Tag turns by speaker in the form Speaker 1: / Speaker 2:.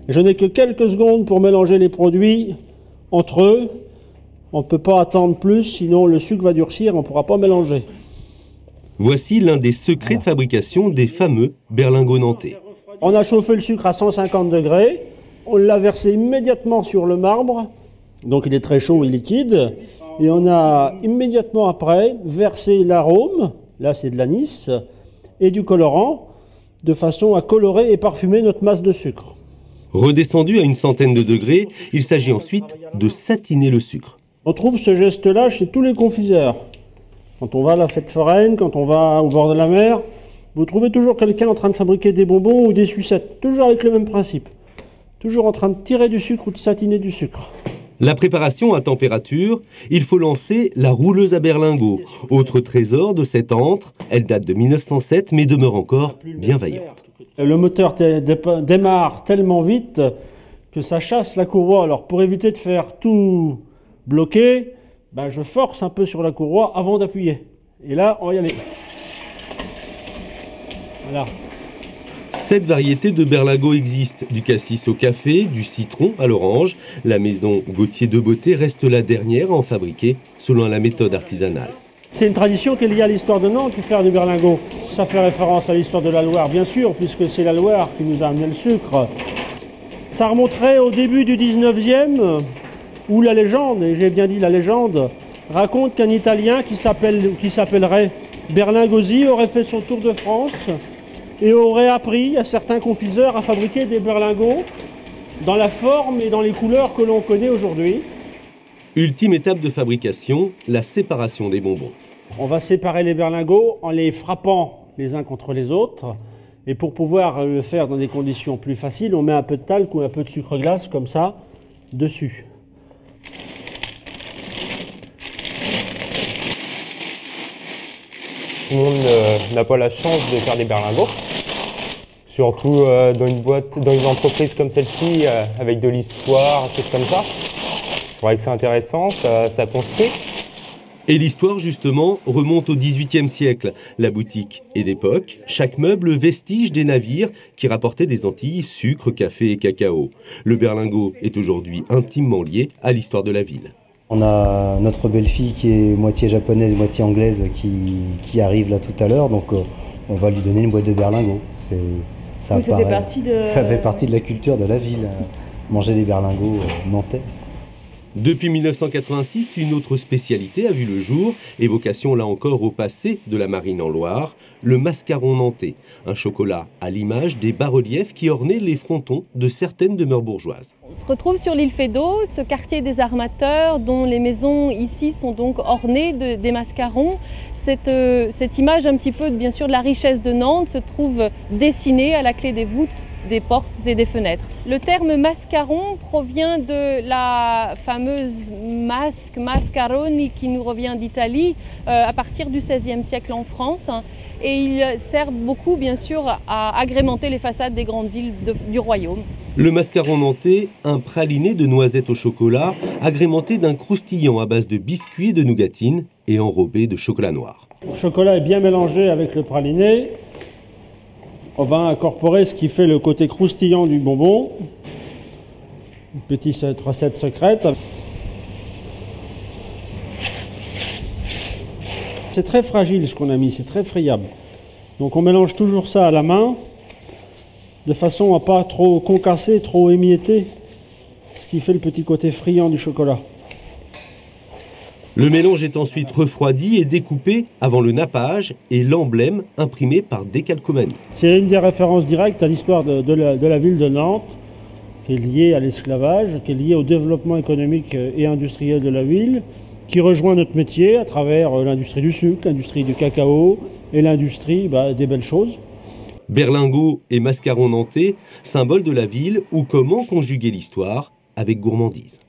Speaker 1: Je n'ai que quelques secondes pour mélanger les produits entre eux. On ne peut pas attendre plus, sinon le sucre va durcir, on ne pourra pas mélanger.
Speaker 2: Voici l'un des secrets de fabrication des fameux berlingots nantais.
Speaker 1: On a chauffé le sucre à 150 degrés, on l'a versé immédiatement sur le marbre, donc il est très chaud et liquide, et on a immédiatement après versé l'arôme, là c'est de l'anis, et du colorant, de façon à colorer et parfumer notre masse de sucre.
Speaker 2: Redescendu à une centaine de degrés, il s'agit ensuite de satiner le sucre.
Speaker 1: On trouve ce geste-là chez tous les confiseurs. Quand on va à la fête foraine, quand on va au bord de la mer, vous trouvez toujours quelqu'un en train de fabriquer des bonbons ou des sucettes, toujours avec le même principe. Toujours en train de tirer du sucre ou de satiner du sucre.
Speaker 2: La préparation à température, il faut lancer la rouleuse à berlingots. Autre trésor de cette antre, elle date de 1907 mais demeure encore bien vaillante.
Speaker 1: Le moteur démarre tellement vite que ça chasse la courroie. Alors pour éviter de faire tout bloquer, je force un peu sur la courroie avant d'appuyer. Et là, on va y aller. Voilà.
Speaker 2: 7 variétés de berlingots existent, du cassis au café, du citron à l'orange. La maison Gauthier de Beauté reste la dernière à en fabriquer selon la méthode artisanale.
Speaker 1: C'est une tradition qui est liée à l'histoire de Nantes, de faire du berlingot. Ça fait référence à l'histoire de la Loire, bien sûr, puisque c'est la Loire qui nous a amené le sucre. Ça remonterait au début du 19e, où la légende, et j'ai bien dit la légende, raconte qu'un Italien qui s'appellerait Berlingozzi aurait fait son tour de France et aurait appris à certains confiseurs à fabriquer des berlingots dans la forme et dans les couleurs que l'on connaît aujourd'hui.
Speaker 2: Ultime étape de fabrication, la séparation des bonbons.
Speaker 1: On va séparer les berlingots en les frappant les uns contre les autres. Et pour pouvoir le faire dans des conditions plus faciles, on met un peu de talc ou un peu de sucre glace comme ça dessus.
Speaker 3: Tout le monde n'a pas la chance de faire des berlingots. Surtout dans une entreprise comme celle-ci, avec de l'histoire, des choses comme ça. C'est vrai que c'est intéressant, ça construit.
Speaker 2: Et l'histoire, justement, remonte au XVIIIe siècle. La boutique est d'époque, chaque meuble vestige des navires qui rapportaient des Antilles, sucre, café et cacao. Le berlingot est aujourd'hui intimement lié à l'histoire de la ville.
Speaker 4: On a notre belle-fille qui est moitié japonaise, moitié anglaise qui arrive là tout à l'heure, donc on va lui donner une boîte de berlingots. Ça fait partie de la culture de la ville, manger des berlingots nantais.
Speaker 2: Depuis 1986, une autre spécialité a vu le jour, évocation là encore au passé de la marine en Loire, le mascaron nantais, un chocolat à l'image des bas-reliefs qui ornaient les frontons de certaines demeures bourgeoises.
Speaker 5: On se retrouve sur l'île Feydeau, ce quartier des armateurs dont les maisons ici sont donc ornées des mascarons. Cette image un petit peu bien sûr de la richesse de Nantes se trouve dessinée à la clé des voûtes, des portes et des fenêtres. Le terme mascaron provient de la fameuse mascaroni qui nous revient d'Italie à partir du XVIe siècle en France. Et il sert beaucoup bien sûr à agrémenter les façades des grandes villes du royaume.
Speaker 2: Le mascaron nantais, un praliné de noisettes au chocolat, agrémenté d'un croustillant à base de biscuits et de nougatine et enrobé de chocolat noir.
Speaker 1: Le chocolat est bien mélangé avec le praliné. On va incorporer ce qui fait le côté croustillant du bonbon. Une petite recette secrète. C'est très fragile ce qu'on a mis, c'est très friable. Donc on mélange toujours ça à la main, de façon à pas trop concasser, trop émietter, ce qui fait le petit côté friand du chocolat.
Speaker 2: Le mélange est ensuite refroidi et découpé avant le nappage et l'emblème imprimé par décalcomanie.
Speaker 1: C'est une des références directes à l'histoire de la ville de Nantes, qui est liée à l'esclavage, qui est liée au développement économique et industriel de la ville, qui rejoint notre métier à travers l'industrie du sucre, l'industrie du cacao et l'industrie des belles choses.
Speaker 2: Berlingot et mascaron nantais, symbole de la ville ou comment conjuguer l'histoire avec gourmandise.